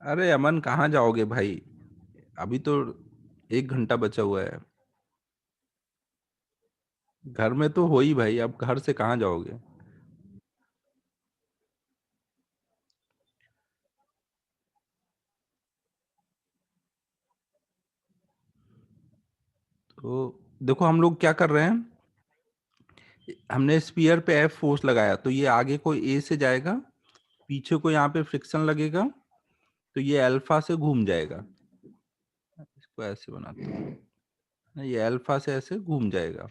अरे अमन, कहाँ जाओगे भाई? अभी तो 1 घंटा बचा हुआ है। घर में तो हो ही भाई, अब घर से कहाँ जाओगे? तो देखो हम लोग क्या कर रहे हैं। हमने स्पीयर पे एफ फोर्स लगाया तो ये आगे को ए से जाएगा, पीछे को यहाँ पे फ्रिक्शन लगेगा, तो ये अल्फा से घूम जाएगा। इसको ऐसे बनाते हैं, ये अल्फा से ऐसे घूम जाएगा।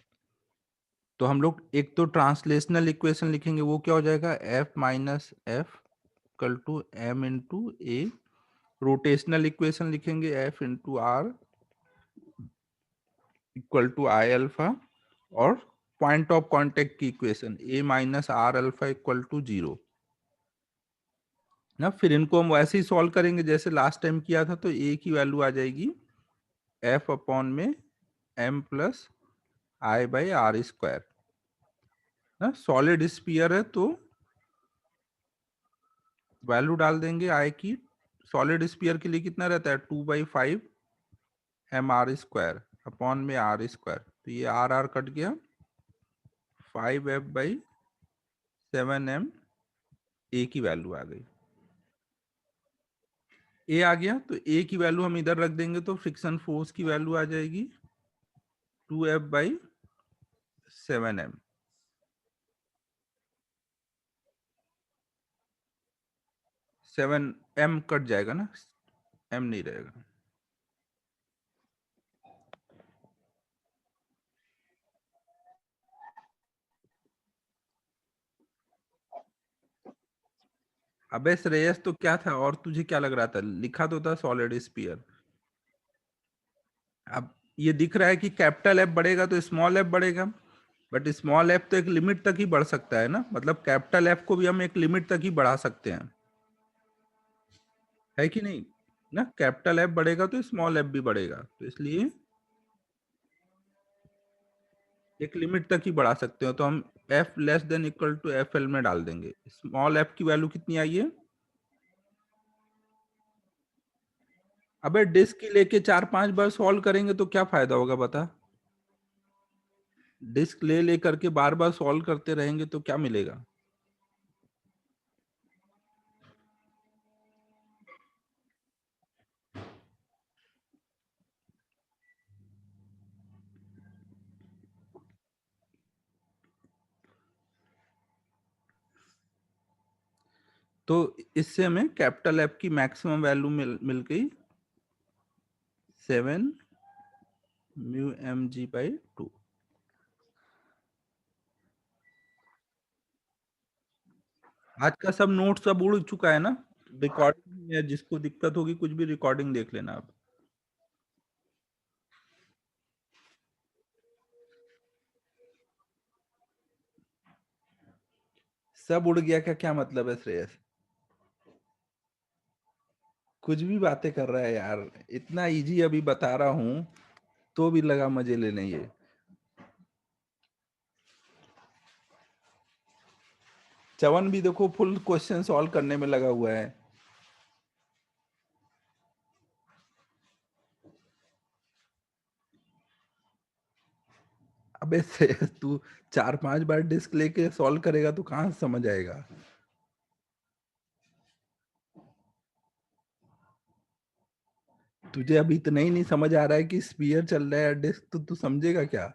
तो हम लोग एक तो ट्रांसलेशनल इक्वेशन लिखेंगे, वो क्या हो जाएगा, F minus F equal to M into A. Rotational equation लिखेंगे, F into R equal to I alpha. और पॉइंट ऑफ कांटेक्ट की इक्वेशन, A minus R alpha equal to 0 ना। फिर इनको हम वैसे ही सॉल्व करेंगे जैसे लास्ट टाइम किया था, तो ए की वैल्यू आ जाएगी एफ अपॉन में M plus I by R square ना। सॉलिड स्पीयर है तो वैल्यू डाल देंगे आई की। सॉलिड स्पीयर के लिए कितना रहता है, 2/5 एम आर स्क्वायर अपॉन में आर स्क्वायर। तो ये आर आर कट गया, 5f/7m ए की वैल्यू आ गई। ए आ गया तो ए की वैल्यू हम इधर रख देंगे, तो फ्रिक्शन फोर्स की वैल्यू आ जाएगी 2f/7m। 7m कट जाएगा ना, एम नहीं रहेगा। अबे श्रेयस, तो क्या था और तुझे क्या लग रहा था? लिखा तो था सॉलिड स्पीयर। अब ये दिख रहा है कि कैपिटल एफ बढ़ेगा तो स्मॉल एफ बढ़ेगा, बट स्मॉल एफ तो एक लिमिट तक ही बढ़ सकता है ना। मतलब कैपिटल एफ को भी हम एक लिमिट तक ही बढ़ा सकते हैं, है कि नहीं ना। कैपिटल एफ बढ़ेगा तो स्मॉल एफ भी बढ़ेगा, तो इसलिए एक लिमिट तक ही बढ़ा सकते हो। तो हम F less than equal to F L में डाल देंगे। स्मॉल एफ की वैल्यू कितनी आई है? अबे डिस्क की लेके 4-5 बार सॉल्व करेंगे तो क्या फायदा होगा बता। डिस्क ले ले करके बार बार सॉल्व करते रहेंगे तो क्या मिलेगा? तो इससे हमें कैपिटल एफ की मैक्सिमम वैल्यू मिल गई 7 μmg/2। आज का सब नोट सब उड़ चुका है ना। रिकॉर्डिंग में जिसको दिक्कत होगी कुछ भी रिकॉर्डिंग देख लेना आप। सब उड़ गया का क्या मतलब है श्रेयस? कुछ भी बातें कर रहा है यार। इतना इजी अभी बता रहा हूँ तो भी लगा मजे लेने ये। चवन भी देखो फुल क्वेश्चन सॉल्व करने में लगा हुआ है। अबे श्रेयस, तू 4-5 बार डिस्क लेके सॉल्व करेगा तो कहाँ से समझ आएगा? तुझे अभी इतना ही नहीं समझ आ रहा है कि स्पीयर चल रहा है डिस्क, तो तू समझेगा क्या?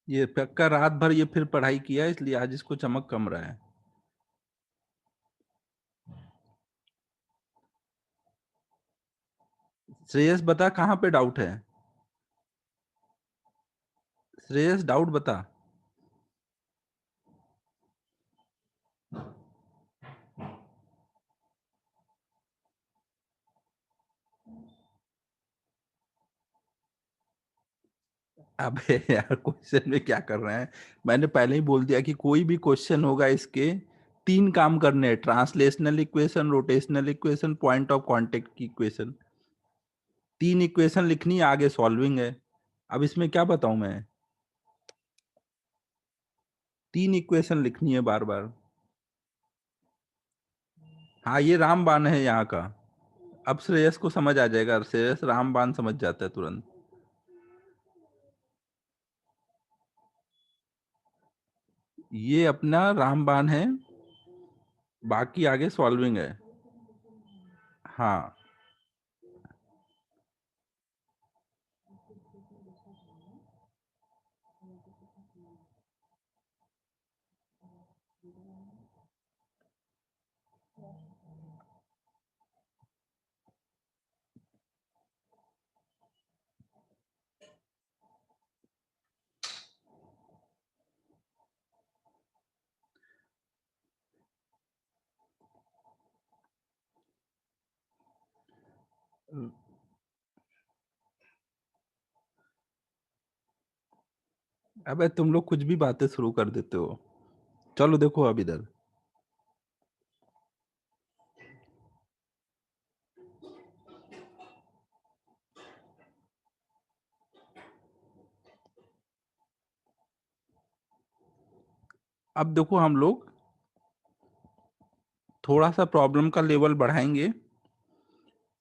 ये पक्का रात भर ये फिर पढ़ाई किया है, इसलिए आज इसको चमक कम रहा है। श्रेयस बता कहाँ पे डाउट है? श्रेयस डाउट बता। अबे यार, क्वेश्चन में क्या कर रहे हैं? मैंने पहले ही बोल दिया कि कोई भी क्वेश्चन होगा इसके 3 काम करने हैं, translational equation, rotational equation, point of contact की इक्वेशन। 3 इक्वेशन लिखनी है, आगे सॉल्विंग है। अब इसमें क्या बताऊं मैं? 3 इक्वेशन लिखनी है बार बार। हाँ, ये रामबाण है यहाँ का। अब श्रेयस को समझ आ जाएगा, श्रेयस रामबाण समझ जाता है तुरंत। ये अपना रामबाण है, बाकी आगे सॉल्विंग है। हाँ। अबे तुम लोग कुछ भी बातें शुरू कर देते हो। चलो देखो अब इधर। अब देखो हम लोग थोड़ा सा प्रॉब्लम का लेवल बढ़ाएंगे,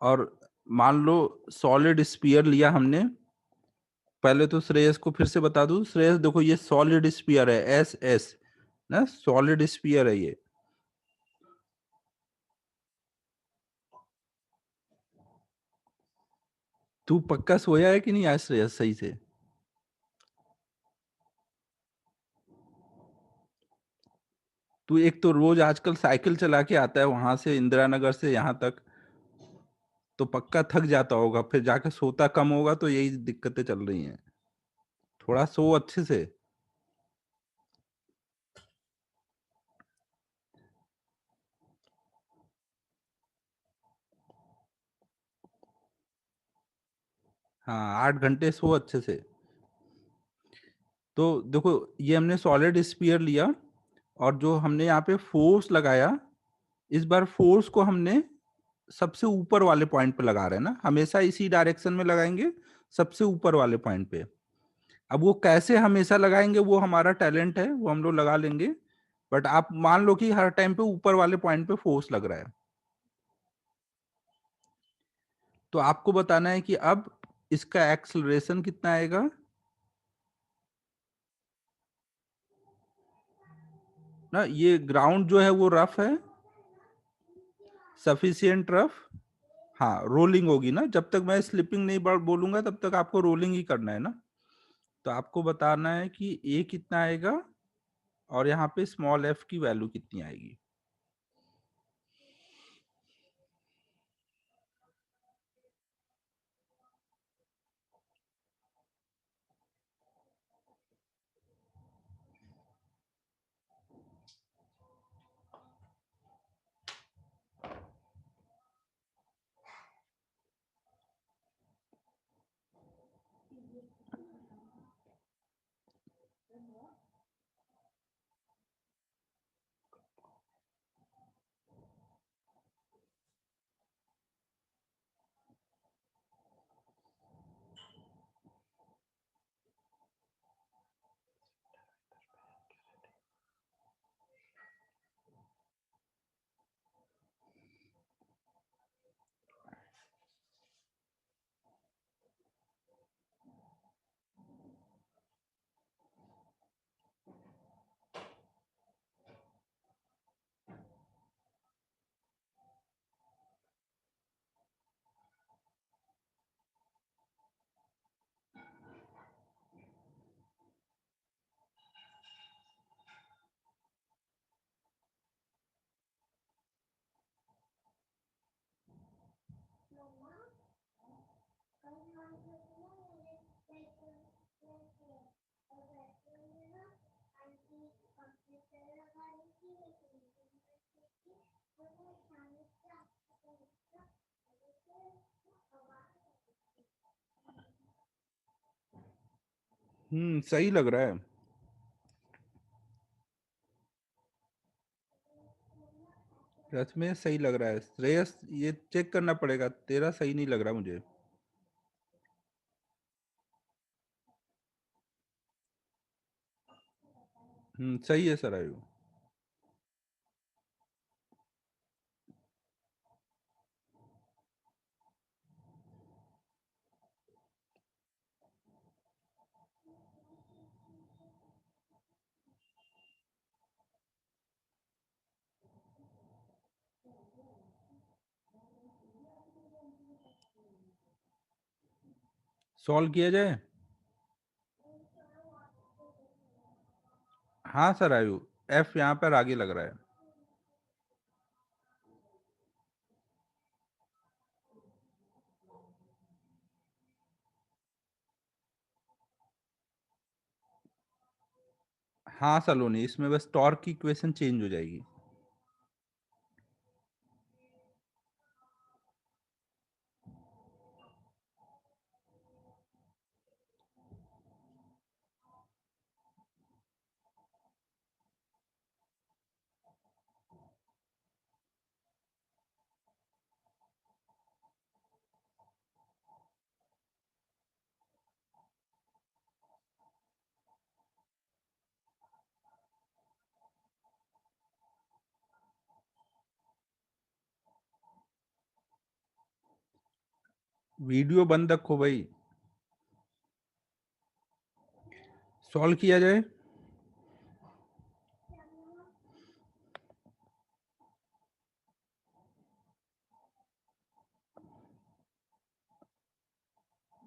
और मान लो सॉलिड स्फीयर लिया हमने। पहले तो श्रेयस को फिर से बता दूं, श्रेयस देखो ये सॉलिड स्फीयर है, एस एस ना, सॉलिड स्फीयर है ये। तू पक्का सोया है कि नहीं आज श्रेयस सही से? तू एक तो रोज आजकल साइकिल चला के आता है वहां से, इंदिरा नगर से यहाँ तक, तो पक्का थक जाता होगा, फिर जाके सोता कम होगा, तो यही दिक्कतें चल रही हैं। थोड़ा सो अच्छे से। हाँ, 8 घंटे सो अच्छे से। तो देखो, ये हमने सॉलिड स्फीयर लिया, और जो हमने यहाँ पे फोर्स लगाया, इस बार फोर्स को हमने सबसे ऊपर वाले पॉइंट पे लगा रहे हैं ना, हमेशा इसी डायरेक्शन में लगाएंगे, सबसे ऊपर वाले पॉइंट पे। अब वो कैसे हमेशा लगाएंगे, वो हमारा टैलेंट है, वो हम लोग लगा लेंगे। बट आप मान लो कि हर टाइम पे ऊपर वाले पॉइंट पे फोर्स लग रहा है, तो आपको बताना है कि अब इसका एक्सलरेशन कितना आएगा। ना, ये ग्राउंड जो है वो रफ है, सफिशियंट रफ। हाँ, रोलिंग होगी ना, जब तक मैं स्लिपिंग नहीं बोलूंगा तब तक आपको रोलिंग ही करना है ना। तो आपको बताना है कि ए कितना आएगा, और यहाँ पे स्मॉल एफ की वैल्यू कितनी आएगी। सही लग रहा है। सच में सही लग रहा है श्रेयस, ये चेक करना पड़ेगा, तेरा सही नहीं लग रहा मुझे। सही है सर आयु। सॉल्व किया जाए। हाँ सर आयु, एफ यहाँ पर आगे लग रहा है। हाँ सलोनी, इसमें बस टॉर्क की इक्वेशन चेंज हो जाएगी। वीडियो बंद रखो भाई। सॉल्व किया जाए।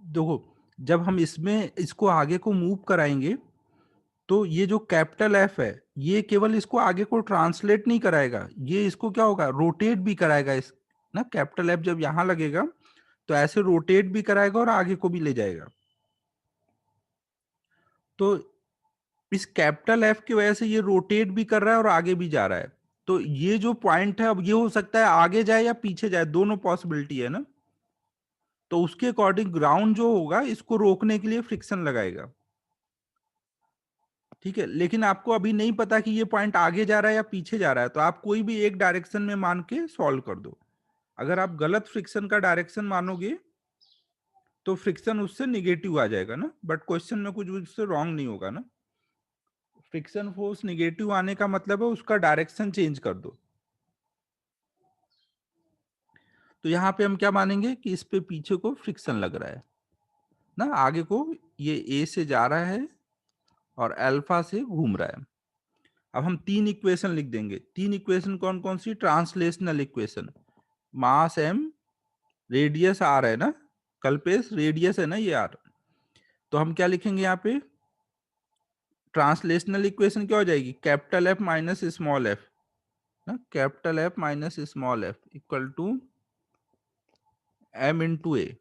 देखो, जब हम इसमें इसको आगे को मूव कराएंगे तो ये जो कैपिटल एफ है ये केवल इसको आगे को ट्रांसलेट नहीं कराएगा, ये इसको क्या होगा, रोटेट भी कराएगा। इस ना कैपिटल एफ जब यहां लगेगा तो ऐसे रोटेट भी कराएगा और आगे को भी ले जाएगा। तो इस कैपिटल एफ की वजह से ये रोटेट भी कर रहा है और आगे भी जा रहा है। तो ये जो पॉइंट है अब ये हो सकता है आगे जाए या पीछे जाए, दोनों पॉसिबिलिटी है ना। तो उसके अकॉर्डिंग ग्राउंड जो होगा इसको रोकने के लिए फ्रिक्शन लगाएगा। ठीक है, लेकिन आपको अभी नहीं पता कि ये पॉइंट आगे जा रहा है या पीछे जा रहा है, तो आप कोई भी एक डायरेक्शन में मान के सॉल्व कर दो। अगर आप गलत फ्रिक्शन का डायरेक्शन मानोगे तो फ्रिक्शन उससे निगेटिव आ जाएगा ना, बट क्वेश्चन में कुछ उससे रॉन्ग नहीं होगा ना। फ्रिक्शन फोर्स निगेटिव आने का मतलब है उसका डायरेक्शन चेंज कर दो। तो यहाँ पे हम क्या मानेंगे कि इस पे पीछे को फ्रिक्शन लग रहा है ना, आगे को ये ए से जा रहा है और अल्फा से घूम रहा है। अब हम तीन इक्वेशन लिख देंगे। तीन इक्वेशन कौन कौन सी, translational equation. Mass M, radius R है ना, कल्पेश रेडियस है ना ये आर। तो हम क्या लिखेंगे यहाँ पे, ट्रांसलेशनल इक्वेशन क्या हो जाएगी, capital F minus small F ना, capital F minus small F equal to M into A.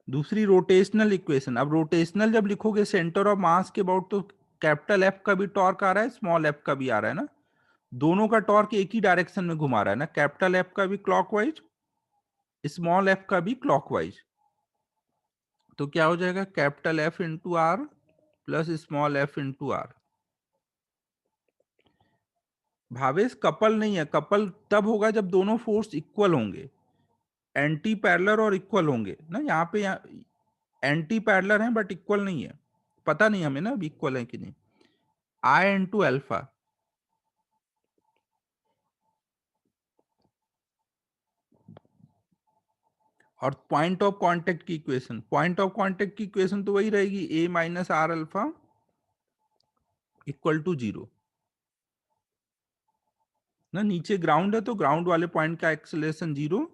दूसरी रोटेशनल इक्वेशन, अब रोटेशनल जब लिखोगे सेंटर ऑफ मास के अबाउट तो कैपिटल एफ का भी टॉर्क आ रहा है, स्मॉल एफ का भी आ रहा है ना, दोनों का टॉर्क एक ही डायरेक्शन में घुमा रहा है ना, कैपिटल एफ का भी क्लॉकवाइज, स्मॉल एफ का भी क्लॉकवाइज। तो क्या हो जाएगा, capital F into R plus small F into R. Bhavesh couple नहीं है, कपल तब होगा जब दोनों फोर्स इक्वल होंगे, एंटी पैरेलल और इक्वल होंगे ना। यहाँ पे एंटी पैरेलल है बट इक्वल नहीं है, पता नहीं हमें ना अभी इक्वल है कि नहीं। आई इंटू अल्फा, और पॉइंट ऑफ कांटेक्ट की इक्वेशन, पॉइंट ऑफ कांटेक्ट की इक्वेशन तो वही रहेगी, A minus R alpha equal to zero ना। नीचे ग्राउंड है तो ग्राउंड वाले पॉइंट का एक्सेलरेशन जीरो।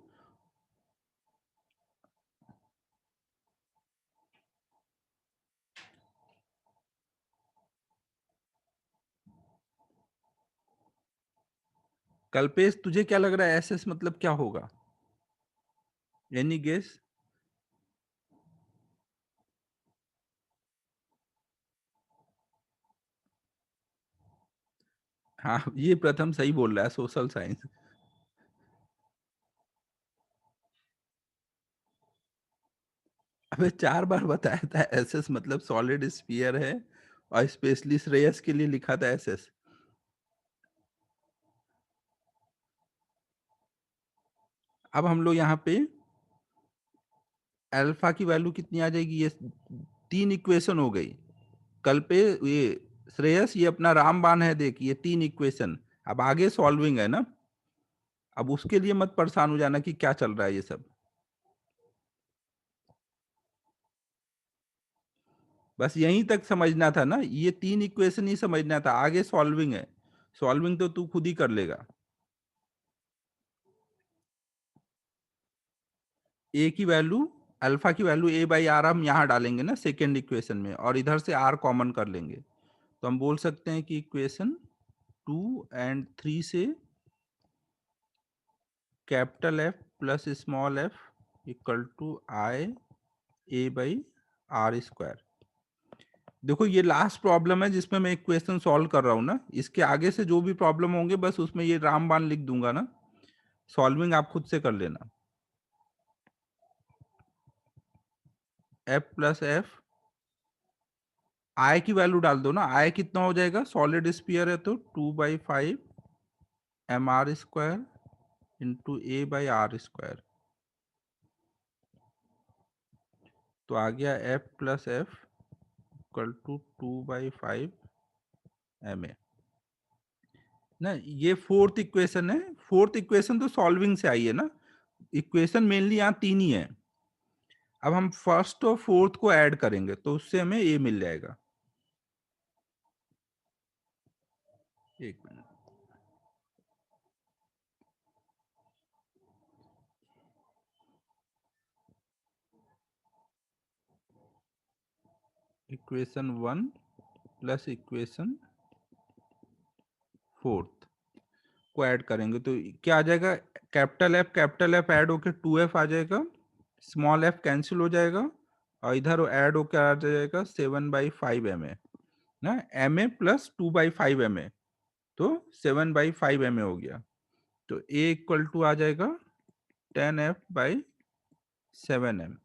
कल्पेश तुझे क्या लग रहा है एस एस मतलब क्या होगा, एनी गेस। हाँ ये प्रथम सही बोल रहा है, सोशल साइंस। अबे 4 बार बताया था एस एस मतलब सॉलिड स्फीयर है, और स्पेशली श्रेयस के लिए लिखा था एस एस। अब हम लोग यहाँ पे अल्फा की वैल्यू कितनी आ जाएगी, ये तीन इक्वेशन हो गई। कल पे ये श्रेयस ये अपना रामबाण है, देख ये 3 इक्वेशन, अब आगे सॉल्विंग है ना, अब उसके लिए मत परेशान हो जाना कि क्या चल रहा है ये सब, बस यहीं तक समझना था ना, ये 3 इक्वेशन ही समझना था, आगे सॉल्विंग है, सॉल्विंग तो तू खुद ही कर लेगा। ए की वैल्यू, अल्फा की वैल्यू ए बाई आर हम यहाँ डालेंगे ना सेकेंड इक्वेशन में, और इधर से आर कॉमन कर लेंगे, तो हम बोल सकते हैं कि इक्वेशन 2 और 3 से capital F plus small F equal to I A by R square. देखो ये लास्ट प्रॉब्लम है जिसमें मैं इक्वेशन सॉल्व कर रहा हूँ ना, इसके आगे से जो भी प्रॉब्लम होंगे बस उसमें ये रामबाण लिख दूंगा ना, सॉल्विंग आप खुद से कर लेना। एफ प्लस एफ, आई की वैल्यू डाल दो ना, आई कितना हो जाएगा, सॉलिड स्फीयर है तो 2/5 mr square into A by R square, तो आ गया F plus F equal to 2/5 ma ना। ये फोर्थ इक्वेशन है, फोर्थ इक्वेशन तो सॉल्विंग से आई है ना, इक्वेशन मेनली यहाँ 3 ही है, अब हम फर्स्ट और फोर्थ को ऐड करेंगे तो उससे हमें ए मिल जाएगा। एक minute, equation 1 plus equation fourth को ऐड करेंगे तो क्या आ जाएगा, कैपिटल एफ ऐड होके 2f आ जाएगा, स्मॉल एफ कैंसिल हो जाएगा, और इधर ऐड होके आ जाएगा 7/5 ma ना, ma प्लस 2/5 ma, तो 7/5 ma हो गया, तो a इक्वल टू आ जाएगा 10f/7m।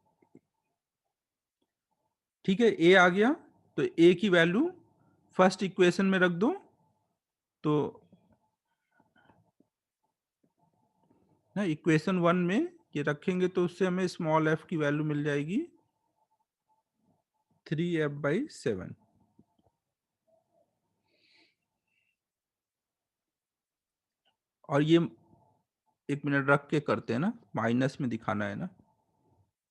ठीक है, a आ गया, तो a की वैल्यू फर्स्ट इक्वेशन में रख दो, तो ना इक्वेशन 1 में ये रखेंगे तो उससे हमें स्मॉल f की वैल्यू मिल जाएगी 3f/7। और ये 1 मिनट रख के करते हैं ना, माइनस में दिखाना है ना,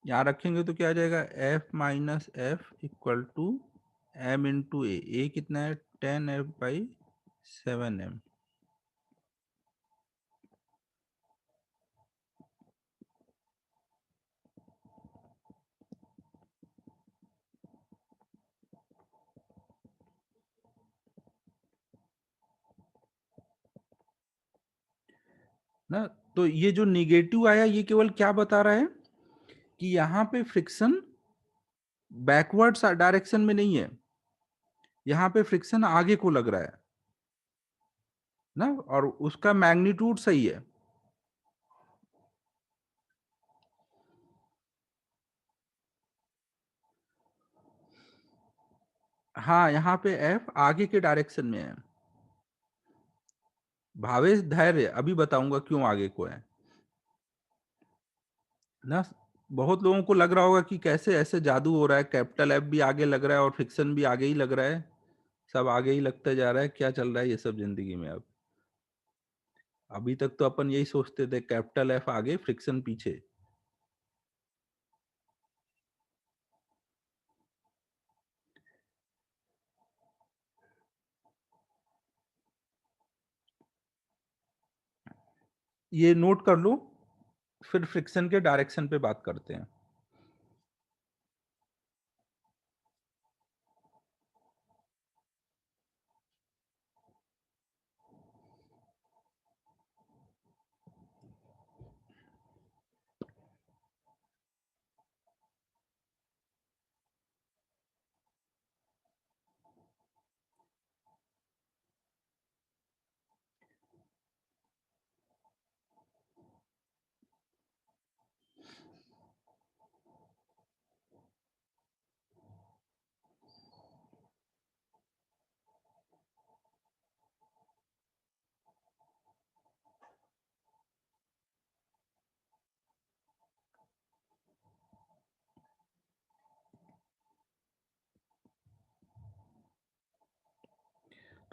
यहाँ रखेंगे तो क्या आ जाएगा, f minus F equal to m into A कितना है 10f/7m। ना, तो ये जो निगेटिव आया ये केवल क्या बता रहा है कि यहाँ पे फ्रिक्शन बैकवर्ड डायरेक्शन में नहीं है, यहाँ पे फ्रिक्शन आगे को लग रहा है ना, और उसका मैग्नीट्यूड सही है। हाँ, यहाँ पे एफ आगे के डायरेक्शन में है। भावेश धैर्य, अभी बताऊंगा क्यों आगे को है ना। बहुत लोगों को लग रहा होगा कि कैसे ऐसे जादू हो रहा है, कैपिटल एफ भी आगे लग रहा है और फ्रिक्शन भी आगे ही लग रहा है, सब आगे ही लगता जा रहा है, क्या चल रहा है ये सब जिंदगी में। अब अभी तक तो अपन यही सोचते थे कैपिटल एफ आगे फ्रिक्शन पीछे। ये नोट कर लो, फिर फ्रिक्शन के डायरेक्शन पे बात करते हैं।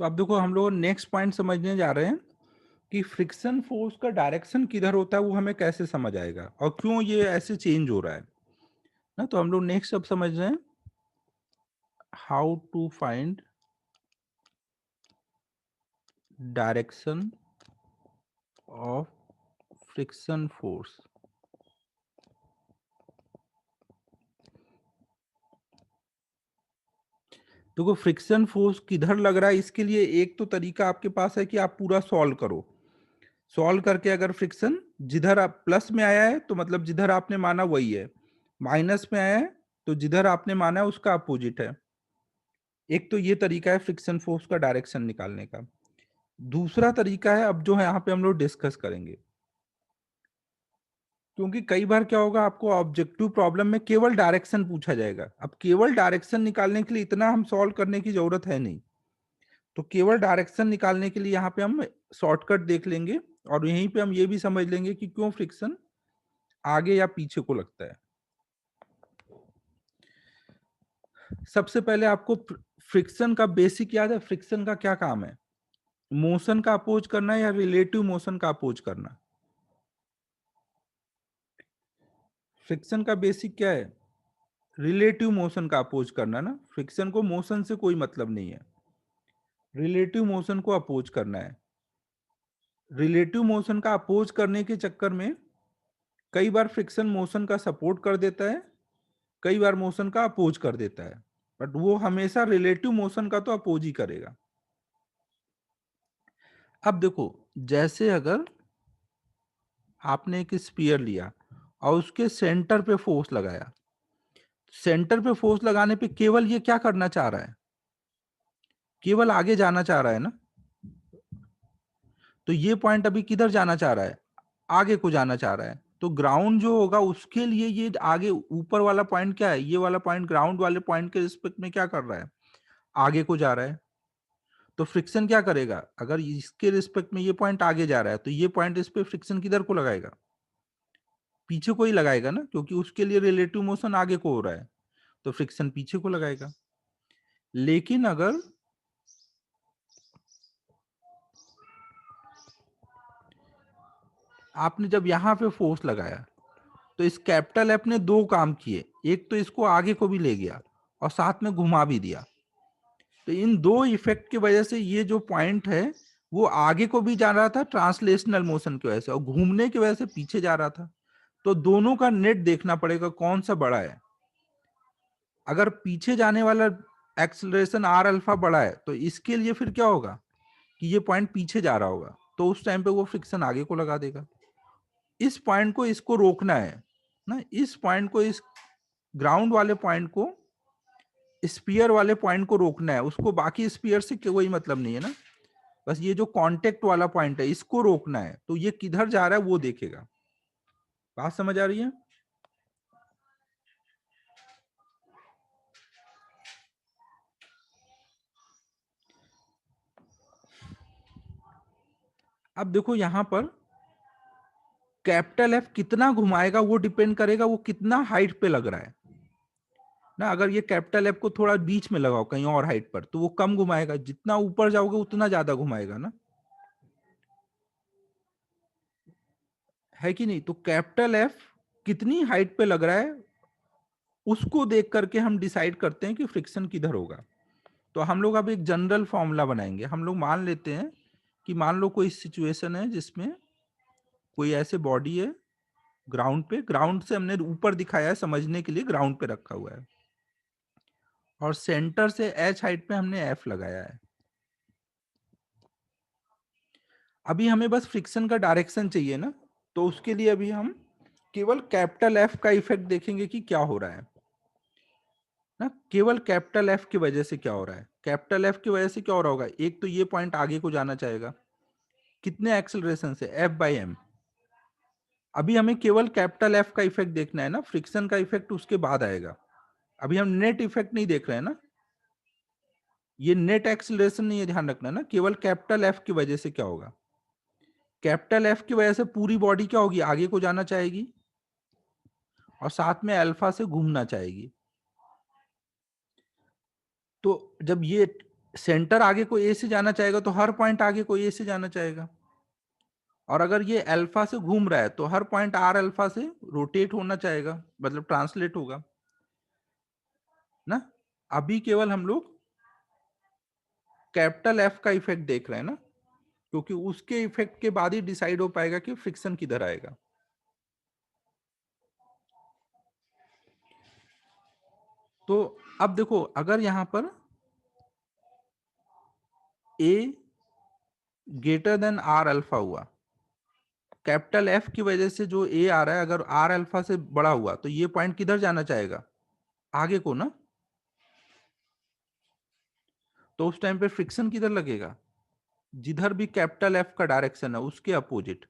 तो अब देखो हम लोग नेक्स्ट पॉइंट समझने जा रहे हैं कि फ्रिक्शन फोर्स का डायरेक्शन किधर होता है, वो हमें कैसे समझ आएगा और क्यों ये ऐसे चेंज हो रहा है ना। तो हम लोग नेक्स्ट अब समझ रहे हैं how to find direction of friction force. देखो फ्रिक्शन फोर्स किधर लग रहा है, इसके लिए एक तो तरीका आपके पास है कि आप पूरा सॉल्व करो। सॉल्व करके अगर फ्रिक्शन जिधर आप प्लस में आया है तो मतलब जिधर आपने माना वही है, माइनस में आया है तो जिधर आपने माना है उसका अपोजिट है। एक तो ये तरीका है फ्रिक्शन फोर्स का डायरेक्शन निकालने का। दूसरा तरीका है अब जो है यहाँ पे हम लोग डिस्कस करेंगे, क्योंकि कई बार क्या होगा आपको ऑब्जेक्टिव प्रॉब्लम में केवल डायरेक्शन पूछा जाएगा। अब केवल डायरेक्शन निकालने के लिए इतना हम सॉल्व करने की जरूरत है नहीं, तो केवल डायरेक्शन निकालने के लिए यहाँ पे हम शॉर्टकट देख लेंगे और यहीं पे हम ये भी समझ लेंगे कि क्यों फ्रिक्शन आगे या पीछे को लगता है। सबसे पहले आपको फ्रिक्शन का बेसिक याद है, फ्रिक्शन का क्या काम है? मोशन का अपोज करना या रिलेटिव मोशन का अपोज करना? फ्रिक्शन का बेसिक क्या है? रिलेटिव मोशन का अपोज करना ना। फ्रिक्शन को मोशन से कोई मतलब नहीं है, रिलेटिव मोशन को अपोज करना है। रिलेटिव मोशन का अपोज करने के चक्कर में कई बार फ्रिक्शन मोशन का सपोर्ट कर देता है, कई बार मोशन का अपोज कर देता है, बट वो हमेशा रिलेटिव मोशन का तो अपोज ही करेगा। अब देखो, जैसे अगर आपने एक स्पीयर लिया और उसके सेंटर पे फोर्स लगाया, सेंटर पे फोर्स लगाने पे केवल ये क्या करना चाह रहा है? केवल आगे जाना चाह रहा है ना। तो ये पॉइंट अभी किधर जाना चाह रहा है? आगे को जाना चाह रहा है। तो ग्राउंड जो होगा उसके लिए ये आगे ऊपर वाला पॉइंट क्या है? ये वाला पॉइंट ग्राउंड वाले पॉइंट के रिस्पेक्ट में क्या कर रहा है? आगे को जा रहा है। तो फ्रिक्शन क्या करेगा? अगर इसके रिस्पेक्ट में ये पॉइंट आगे जा रहा है तो ये पॉइंट इस पे फ्रिक्शन किधर को लगाएगा? पीछे को ही लगाएगा ना, क्योंकि उसके लिए रिलेटिव मोशन आगे को हो रहा है, तो फ्रिक्शन पीछे को लगाएगा। लेकिन अगर आपने जब यहां पे फोर्स लगाया तो इस कैपिटल एफ ने दो काम किए, एक तो इसको आगे को भी ले गया और साथ में घुमा भी दिया। तो इन दो इफेक्ट की वजह से ये जो पॉइंट है वो आगे को भी जा रहा था ट्रांसलेशनल मोशन की वजह से, और घूमने की वजह से पीछे जा रहा था। तो दोनों का नेट देखना पड़ेगा कौन सा बड़ा है। अगर पीछे जाने वाला एक्सेलरेशन आर अल्फा बड़ा है तो इसके लिए फिर क्या होगा कि ये पॉइंट पीछे जा रहा होगा, तो उस टाइम पे वो फ्रिक्शन आगे को लगा देगा। इस पॉइंट को इसको रोकना है ना, इस पॉइंट को, इस ग्राउंड वाले पॉइंट को स्पीयर वाले पॉइंट को रोकना है। उसको बाकी स्पीयर से कोई मतलब नहीं है ना, बस ये जो कांटेक्ट वाला पॉइंट है इसको रोकना है। तो ये किधर जा रहा है वो देखेगा। बात समझ आ रही है? अब देखो यहां पर कैपिटल एफ कितना घुमाएगा वो डिपेंड करेगा वो कितना हाइट पे लग रहा है ना। अगर ये कैपिटल एफ को थोड़ा बीच में लगाओ कहीं और हाइट पर तो वो कम घुमाएगा, जितना ऊपर जाओगे उतना ज्यादा घुमाएगा ना, है कि नहीं? तो कैपिटल एफ कितनी हाइट पे लग रहा है उसको देख करके हम डिसाइड करते हैं कि फ्रिक्शन किधर होगा। तो हम लोग अब एक जनरल फॉर्मूला बनाएंगे। हम लोग मान लेते हैं कि मान लो कोई सिचुएशन है जिसमें कोई ऐसे बॉडी है ग्राउंड पे, ग्राउंड से हमने ऊपर दिखाया है समझने के लिए, ग्राउंड पे रखा हुआ है और सेंटर से एच हाइट पे हमने एफ लगाया है। अभी हमें बस फ्रिक्शन का डायरेक्शन चाहिए ना, तो उसके लिए अभी हम केवल कैपिटल एफ का इफेक्ट देखेंगे कि क्या हो रहा है ना। केवल कैपिटल एफ की वजह से क्या हो रहा है? कैपिटल एफ की वजह से क्या हो रहा होगा? एक तो ये पॉइंट आगे को जाना चाहेगा, कितने एक्सेलरेशन से? F by M. अभी हमें केवल कैपिटल एफ का इफेक्ट देखना है ना, फ्रिक्शन का इफेक्ट उसके बाद आएगा। अभी हम नेट इफेक्ट नहीं देख रहे हैं ना, ये नेट एक्सेलरेशन नहीं है, ध्यान रखना ना। केवल कैपिटल एफ की वजह से क्या होगा? कैपिटल एफ की वजह से पूरी बॉडी क्या होगी? आगे को जाना चाहेगी और साथ में अल्फा से घूमना चाहेगी। तो जब ये सेंटर आगे को ए से जाना चाहेगा तो हर पॉइंट आगे को ए से जाना चाहेगा, और अगर ये अल्फा से घूम रहा है तो हर पॉइंट आर अल्फा से रोटेट होना चाहेगा, मतलब ट्रांसलेट होगा ना। अभी केवल हम लोग कैपिटल एफ का इफेक्ट देख रहे हैं ना, क्योंकि उसके इफेक्ट के बाद ही डिसाइड हो पाएगा कि फ्रिक्शन किधर आएगा। तो अब देखो, अगर यहां पर ए ग्रेटर देन आर अल्फा हुआ, कैपिटल एफ की वजह से जो ए आ रहा है अगर आर अल्फा से बड़ा हुआ तो ये पॉइंट किधर जाना चाहेगा, आगे को ना। तो उस टाइम पे फ्रिक्शन किधर लगेगा, जिधर भी कैपिटल एफ का डायरेक्शन है उसके अपोजिट।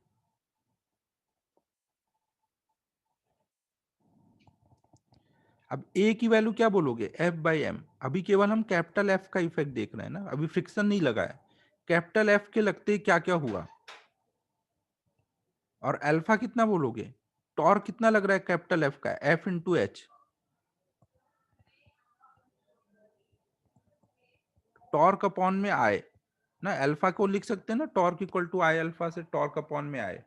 अब ए की वैल्यू क्या बोलोगे, एफ बाई एम। अभी केवल हम कैपिटल एफ का इफेक्ट देख रहे हैं ना, अभी फ्रिक्शन नहीं लगा है। कैपिटल एफ के लगते क्या क्या हुआ, और अल्फा कितना बोलोगे, टॉर्क कितना लग रहा है कैपिटल एफ का, F into H. Torque upon में आए ना, अल्फा को लिख सकते हैं ना, torque equal to I alpha से टॉर्क अपॉन में आए।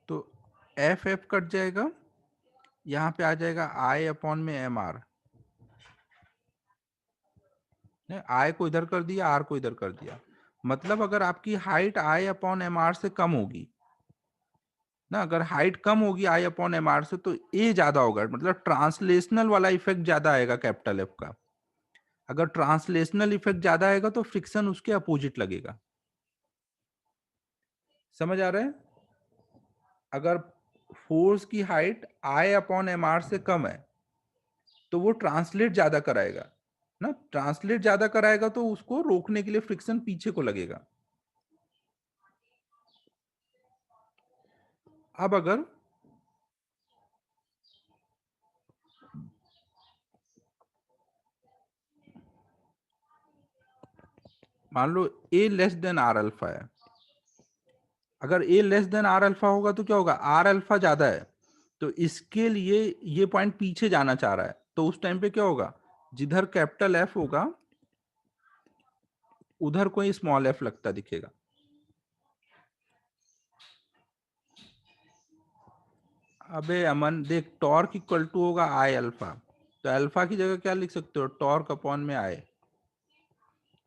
तो एफ एफ कट जाएगा, यहां पे आ जाएगा आई अपॉन में एम आर। आई को इधर कर दिया, आर को इधर कर दिया। मतलब अगर आपकी height I upon M are से कम होगी ना, अगर हाइट कम होगी आई अपॉन एम आर से, तो ए ज्यादा होगा, मतलब ट्रांसलेशनल वाला इफेक्ट ज्यादा आएगा कैपिटल एफ का। अगर ट्रांसलेशनल इफेक्ट ज्यादा आएगा तो फ्रिक्शन उसके अपोजिट लगेगा। समझ आ रहा है। अगर फोर्स की height I upon M are से कम है तो वो ट्रांसलेट ज्यादा कराएगा ना, ट्रांसलेट ज्यादा कराएगा तो उसको रोकने के लिए फ्रिक्शन पीछे को लगेगा। अब अगर मान लो ए लेस देन आर अल्फा है, अगर ए लेस देन आर अल्फा होगा तो क्या होगा, आर अल्फा ज्यादा है तो इसके लिए ये पॉइंट पीछे जाना चाह रहा है, तो उस टाइम पे क्या होगा, जिधर कैपिटल एफ होगा उधर कोई स्मॉल एफ लगता दिखेगा। अबे अमन देख, टॉर्क इक्वल टू होगा आई अल्फा, तो अल्फा की जगह क्या लिख सकते हो, टॉर्क अपॉन में आए।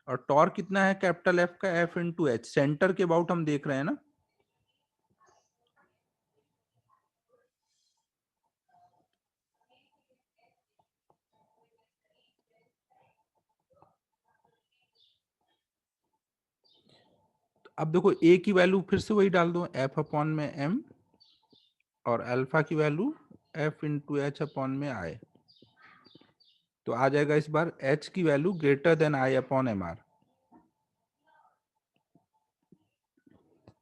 और टॉर्क कितना है कैपिटल एफ का, एफ इंटू एच, सेंटर के अबाउट हम देख रहे हैं ना। अब देखो ए की वैल्यू फिर से वही डाल दो, एफ अपॉन में एम, और अल्फा की value F into H upon में आई। तो आ जाएगा इस बार एच की value greater than I upon M R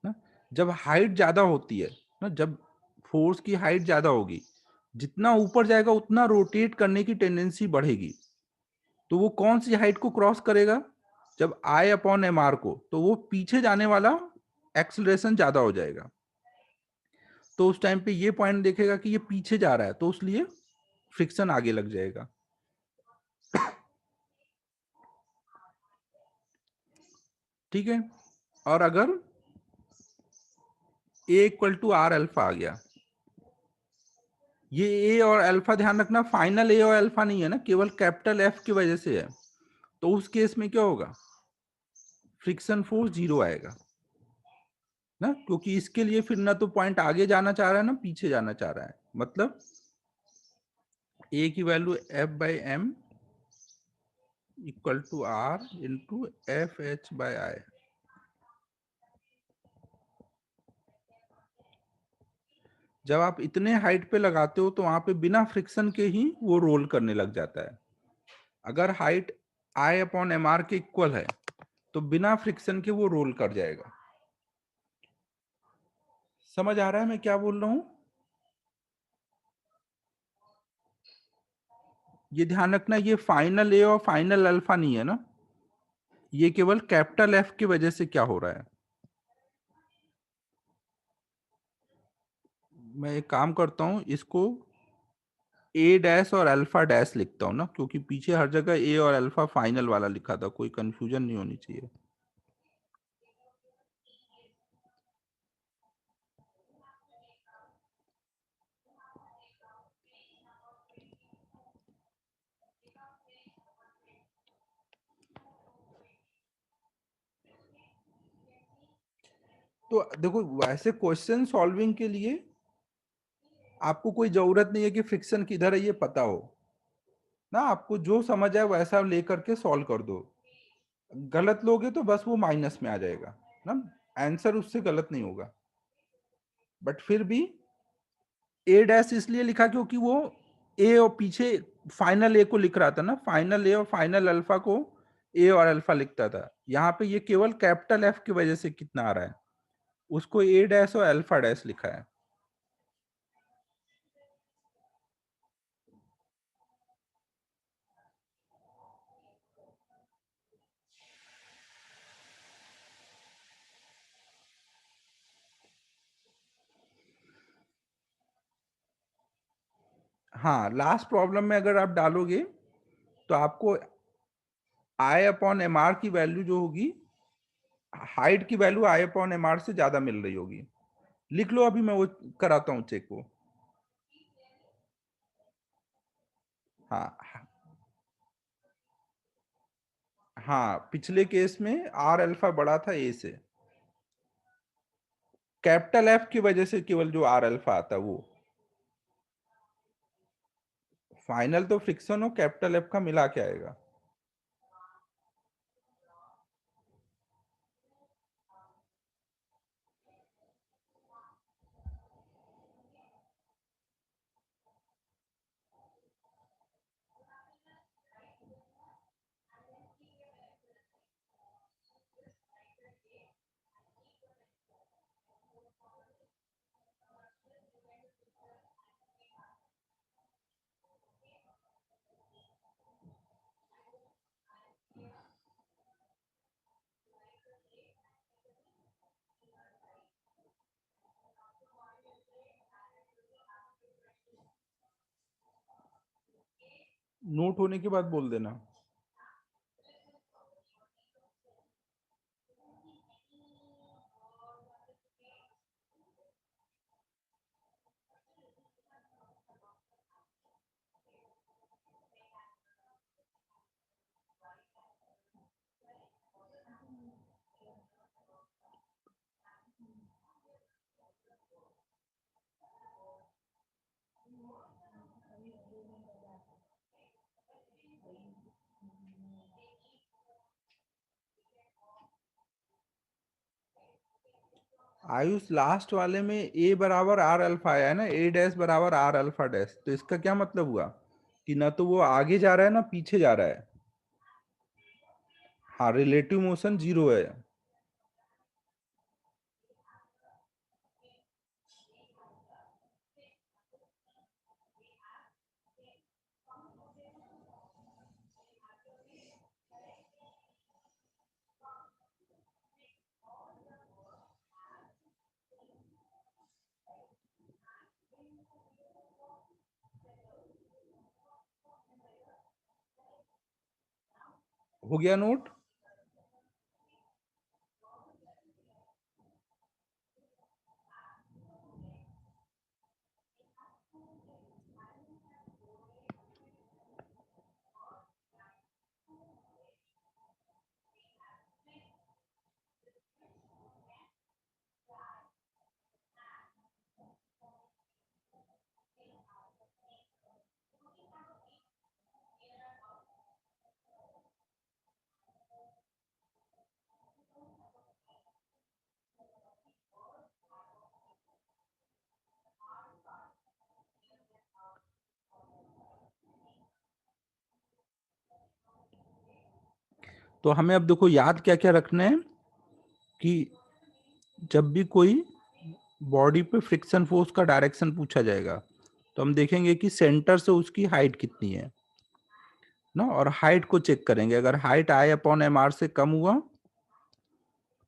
ना। जब हाइट ज्यादा होती है ना, जब फोर्स की हाइट ज्यादा होगी, जितना ऊपर जाएगा उतना रोटेट करने की टेंडेंसी बढ़ेगी। तो वो कौन सी हाइट को क्रॉस करेगा, जब आई अपॉन एम आर को, तो वो पीछे जाने वाला एक्सलरेशन ज्यादा हो जाएगा। तो उस टाइम पे ये पॉइंट देखेगा कि ये पीछे जा रहा है, तो उसलिए फ्रिक्शन आगे लग जाएगा। ठीक है। और अगर ए इक्वल टू आर अल्फा आ गया, ये ए और अल्फा ध्यान रखना, फाइनल ए और अल्फा नहीं है ना, केवल कैपिटल एफ की वजह से है। तो उस केस में क्या होगा, फ्रिक्शन फोर्स जीरो आएगा ना, क्योंकि इसके लिए फिर ना तो पॉइंट आगे जाना चाह रहा है ना पीछे जाना चाह रहा है। मतलब ए की value F by M equal to R into F H by I. जब आप इतने हाइट पे लगाते हो तो वहां पे बिना फ्रिक्शन के ही वो रोल करने लग जाता है। अगर height I upon M are के इक्वल है तो बिना फ्रिक्शन के वो रोल कर जाएगा। समझ आ रहा है मैं क्या बोल रहा हूं। ये ध्यान रखना, ये फाइनल ए और फाइनल अल्फा नहीं है ना, ये केवल कैपिटल एफ की वजह से क्या हो रहा है। मैं एक काम करता हूं, इसको ए डैश और अल्फा डैश लिखता हूँ ना, क्योंकि पीछे हर जगह ए और अल्फा फाइनल वाला लिखा था, कोई कंफ्यूजन नहीं होनी चाहिए। तो देखो वैसे क्वेश्चन सॉल्विंग के लिए आपको कोई जरूरत नहीं है कि फ्रिक्शन किधर है ये पता हो ना, आपको जो समझ आए वैसा लेकर के सॉल्व कर दो। गलत लोगे तो बस वो माइनस में आ जाएगा ना, आंसर उससे गलत नहीं होगा। बट फिर भी ए डैश इसलिए लिखा क्योंकि वो ए और पीछे फाइनल ए को लिख रहा था ना, फाइनल ए और फाइनल अल्फा को ए और अल्फा लिखता था। यहाँ पे ये केवल कैपिटल एफ की वजह से कितना आ रहा है, उसको ए डैश और अल्फा डैश लिखा है। हाँ, लास्ट प्रॉब्लम में अगर आप डालोगे तो आपको आई अपॉन एम आर की वैल्यू जो होगी, हाइट की value I upon M are से ज्यादा मिल रही होगी। लिख लो, अभी मैं वो कराता हूँ चेक वो। हाँ हाँ, पिछले केस में आर अल्फा बड़ा था ए से, कैपिटल एफ की वजह से केवल जो आर अल्फा आता वो। फाइनल तो फ्रिक्शन हो कैपिटल एफ का मिला के आएगा। नोट होने के बाद बोल देना। आयुष, लास्ट वाले में ए बराबर आर अल्फा आया है ना, ए डैश बराबर आर अल्फा डैश, तो इसका क्या मतलब हुआ कि ना तो वो आगे जा रहा है ना पीछे जा रहा है। हाँ, रिलेटिव मोशन जीरो है। हो गया नोट। तो हमें अब देखो याद क्या क्या रखना है कि जब भी कोई बॉडी पे फ्रिक्शन फोर्स का डायरेक्शन पूछा जाएगा तो हम देखेंगे कि सेंटर से उसकी हाइट कितनी है ना, और हाइट को चेक करेंगे। अगर height I upon M are से कम हुआ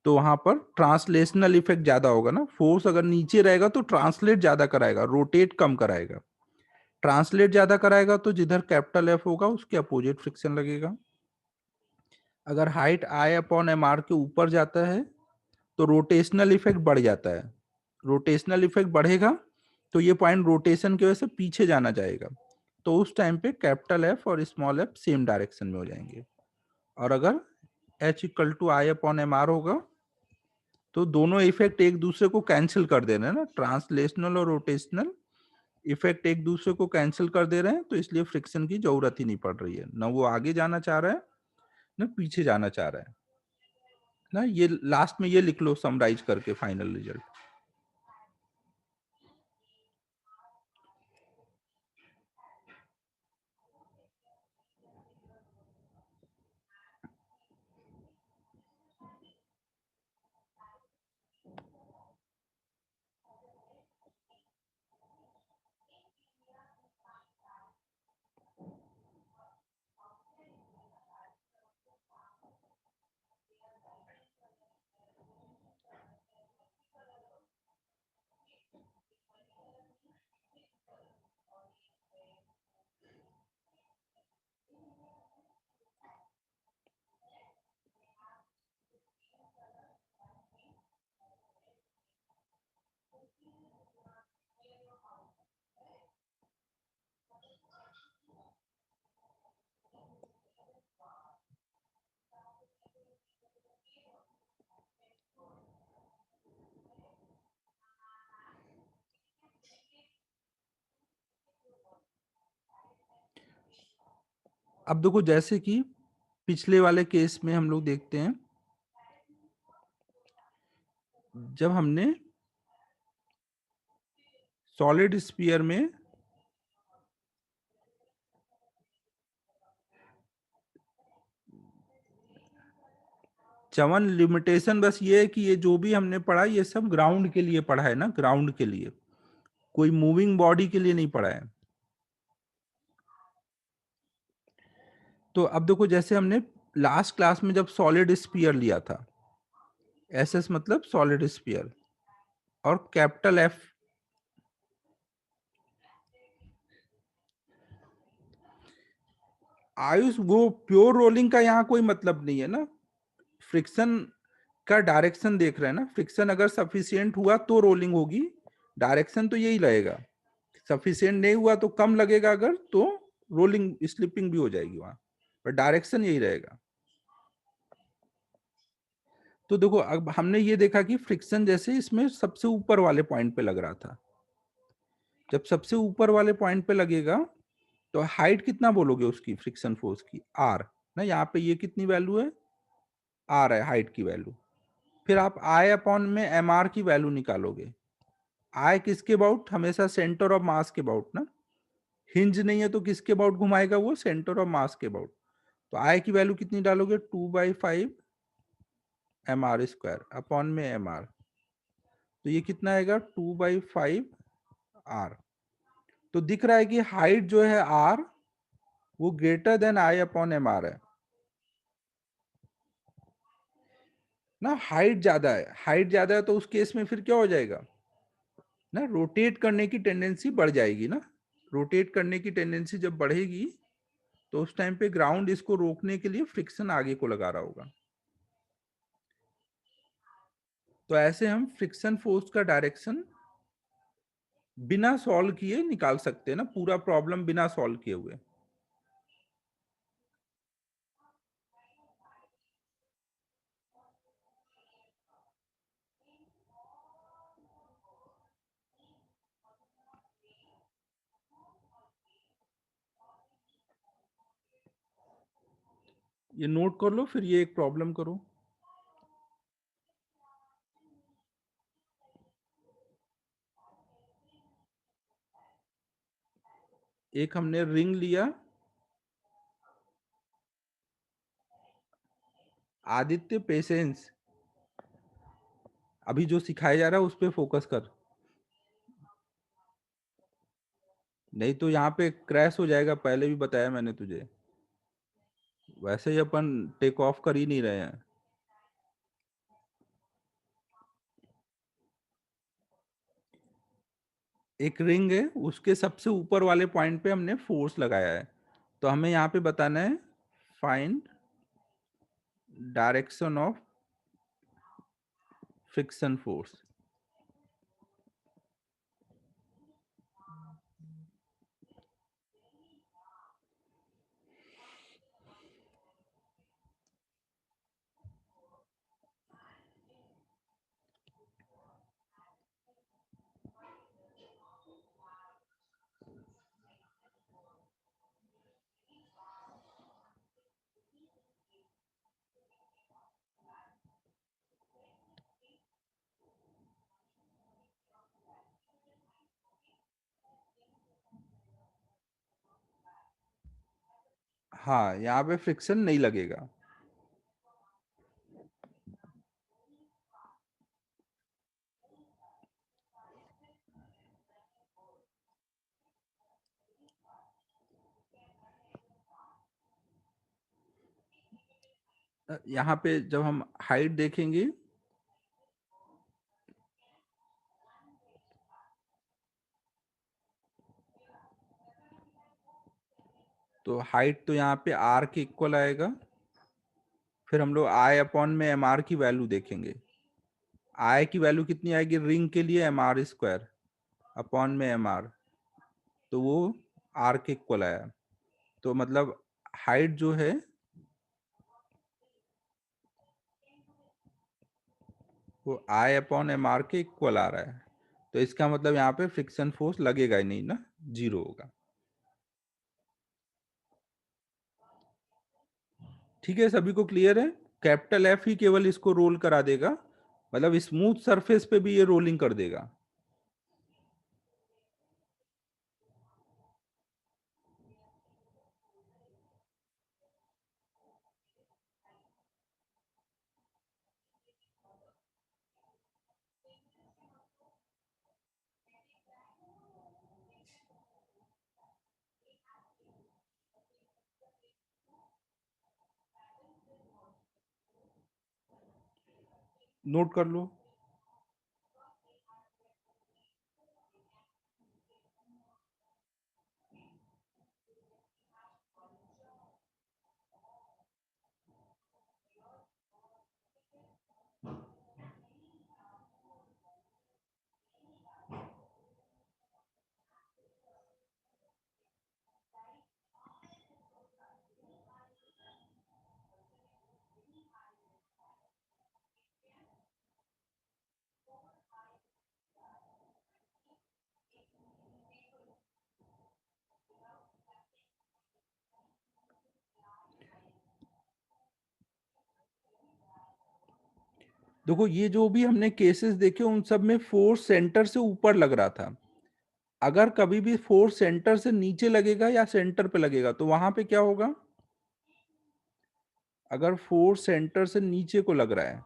तो वहां पर ट्रांसलेशनल इफेक्ट ज्यादा होगा ना, फोर्स अगर नीचे रहेगा तो ट्रांसलेट ज्यादा कराएगा, रोटेट कम कराएगा। ट्रांसलेट ज्यादा कराएगा तो जिधर कैपिटल एफ होगा उसके अपोजिट फ्रिक्शन लगेगा। अगर height I upon M are के ऊपर जाता है तो रोटेशनल इफेक्ट बढ़ जाता है। रोटेशनल इफेक्ट बढ़ेगा तो ये पॉइंट रोटेशन की वजह से पीछे जाना चाहेगा, तो उस टाइम पे कैपिटल एफ और स्मॉल एफ सेम डायरेक्शन में हो जाएंगे। और अगर H equal to I upon M R होगा तो दोनों इफेक्ट एक दूसरे को कैंसिल कर दे रहे हैं ना, ट्रांसलेशनल और रोटेशनल इफेक्ट एक दूसरे को कैंसिल कर दे रहे हैं, तो इसलिए फ्रिक्शन की जरूरत ही नहीं पड़ रही है। ना वो आगे जाना चाह रहा है ना पीछे जाना चाह रहा है ना। ये लास्ट में ये लिख लो समराइज करके फाइनल रिजल्ट। अब देखो जैसे कि पिछले वाले केस में हम लोग देखते हैं, जब हमने सॉलिड स्फीयर में चवन लिमिटेशन बस ये है कि ये जो भी हमने पढ़ा ये सब ग्राउंड के लिए पढ़ा है ना, ग्राउंड के लिए, कोई मूविंग बॉडी के लिए नहीं पढ़ा है। तो अब देखो जैसे हमने लास्ट क्लास में जब सॉलिड स्फीयर लिया था, एस एस मतलब सॉलिड स्फीयर, और कैपिटल एफ, आयुष वो प्योर रोलिंग का यहाँ कोई मतलब नहीं है ना, फ्रिक्शन का डायरेक्शन देख रहे हैं ना, फ्रिक्शन अगर सफिशियंट हुआ तो रोलिंग होगी, डायरेक्शन तो यही रहेगा। सफिशियंट नहीं हुआ तो कम लगेगा, अगर तो रोलिंग स्लिपिंग भी हो जाएगी वहां पर, डायरेक्शन यही रहेगा। तो देखो अब हमने ये देखा कि फ्रिक्शन जैसे इसमें सबसे ऊपर वाले पॉइंट पे लग रहा था, जब सबसे ऊपर वाले पॉइंट पे लगेगा तो हाइट कितना बोलोगे उसकी, फ्रिक्शन फोर्स की, आर ना, यहाँ पे ये कितनी वैल्यू है, आर है हाइट की वैल्यू। फिर आप आई अपॉन में एम आर की वैल्यू निकालोगे। आई किसके अबाउट, हमेशा सेंटर ऑफ मास के अबाउट ना, हिंज नहीं है तो किसके अबाउट घुमाएगा वो, सेंटर ऑफ मास के अबाउट। तो आई की वैल्यू कितनी डालोगे, 2/5 एम आर स्क्वायर अपॉन में एम आर, तो ये कितना आएगा 2/5 आर। तो दिख रहा है कि हाइट जो है आर वो greater than I upon M R है ना, हाइट ज्यादा है, हाइट ज्यादा है तो उस केस में फिर क्या हो जाएगा ना, रोटेट करने की टेंडेंसी बढ़ जाएगी ना। रोटेट करने की टेंडेंसी जब बढ़ेगी तो उस टाइम पे ग्राउंड इसको रोकने के लिए फ्रिक्शन आगे को लगा रहा होगा। तो ऐसे हम फ्रिक्शन फोर्स का डायरेक्शन बिना सॉल्व किए निकाल सकते हैं ना, पूरा प्रॉब्लम बिना सॉल्व किए हुए। ये नोट कर लो, फिर ये एक प्रॉब्लम करो। एक हमने रिंग लिया, आदित्य पेशेंस, अभी जो सिखाया जा रहा है उस पर फोकस कर, नहीं तो यहाँ पे क्रैश हो जाएगा, पहले भी बताया मैंने तुझे, वैसे ही अपन टेक ऑफ कर ही नहीं रहे हैं। एक रिंग है, उसके सबसे ऊपर वाले पॉइंट पे हमने फोर्स लगाया है, तो हमें यहाँ पे बताना है find direction of friction force. हाँ, यहाँ पे फ्रिक्शन नहीं लगेगा। यहाँ पे जब हम हाइट देखेंगे तो हाइट तो यहाँ पे आर के इक्वल आएगा। फिर हम लोग आई अपॉन में एम आर की वैल्यू देखेंगे। आई की वैल्यू कितनी आएगी रिंग के लिए, एम आर स्क्वायर अपॉन में एम आर, तो वो आर के इक्वल आया। तो मतलब हाइट जो है वो आई अपॉन एम आर के इक्वल आ रहा है, तो इसका मतलब यहाँ पे फ्रिक्शन फोर्स लगेगा ही नहीं ना, जीरो होगा। ठीक है, सभी को क्लियर है? कैपिटल एफ ही केवल इसको रोल करा देगा, मतलब स्मूथ सरफेस पे भी ये रोलिंग कर देगा। नोट कर लो। देखो ये जो भी हमने केसेस देखे उन सब में फोर्स सेंटर से ऊपर लग रहा था। अगर कभी भी फोर्स सेंटर से नीचे लगेगा या सेंटर पे लगेगा तो वहां पे क्या होगा? अगर फोर्स सेंटर से नीचे को लग रहा है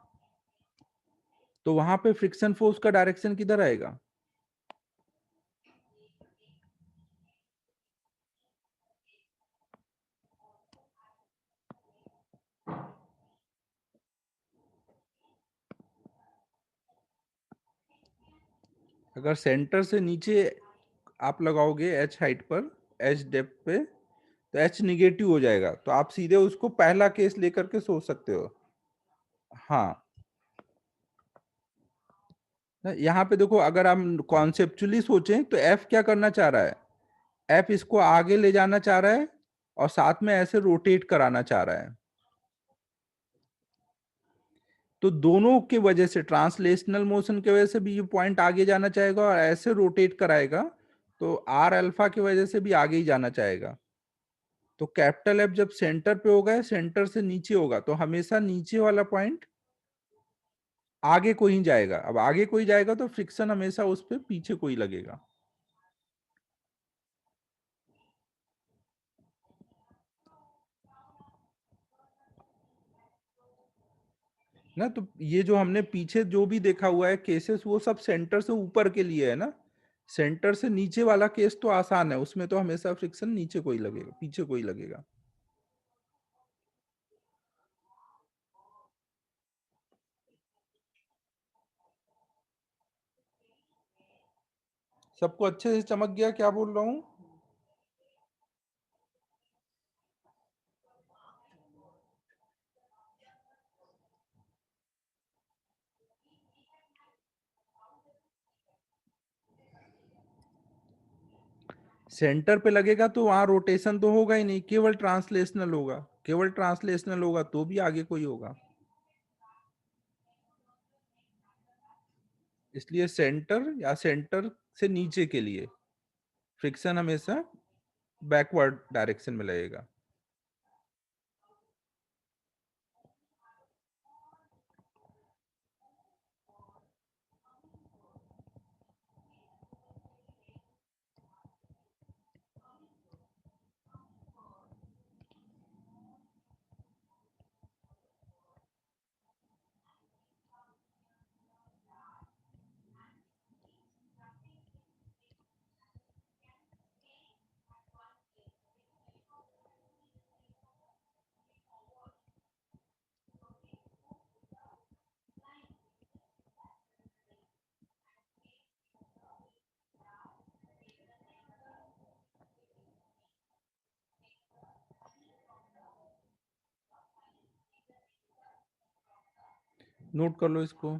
तो वहां पे फ्रिक्शन फोर्स का डायरेक्शन किधर आएगा? अगर सेंटर से नीचे आप लगाओगे एच हाइट पर, एच डेप्थ पे, तो एच निगेटिव हो जाएगा, तो आप सीधे उसको पहला केस लेकर के सोच सकते हो। हाँ, यहाँ पे देखो अगर हम कॉन्सेप्चुअली सोचें तो एफ क्या करना चाह रहा है? एफ इसको आगे ले जाना चाह रहा है और साथ में ऐसे रोटेट कराना चाह रहा है। तो दोनों की वजह से, ट्रांसलेशनल मोशन की वजह से भी ये पॉइंट आगे जाना चाहेगा और ऐसे रोटेट कराएगा, तो आर अल्फा की वजह से भी आगे ही जाना चाहेगा। तो कैपिटल एफ जब सेंटर पे होगा, सेंटर से नीचे होगा, तो हमेशा नीचे वाला पॉइंट आगे को ही जाएगा। अब आगे कोई जाएगा तो फ्रिक्शन हमेशा उस पे पीछे कोई लगेगा ना। तो ये जो हमने पीछे जो भी देखा हुआ है केसेस, वो सब सेंटर से ऊपर के लिए है ना। सेंटर से नीचे वाला केस तो आसान है, उसमें तो हमेशा फ्रिक्शन नीचे कोई लगेगा, पीछे कोई लगेगा। सबको अच्छे से चमक गया क्या बोल रहा हूं? सेंटर पे लगेगा तो वहां रोटेशन तो होगा ही नहीं, केवल ट्रांसलेशनल होगा। केवल ट्रांसलेशनल होगा तो भी आगे कोई होगा। इसलिए सेंटर या सेंटर से नीचे के लिए फ्रिक्शन हमेशा बैकवर्ड डायरेक्शन में लगेगा। नोट कर लो इसको।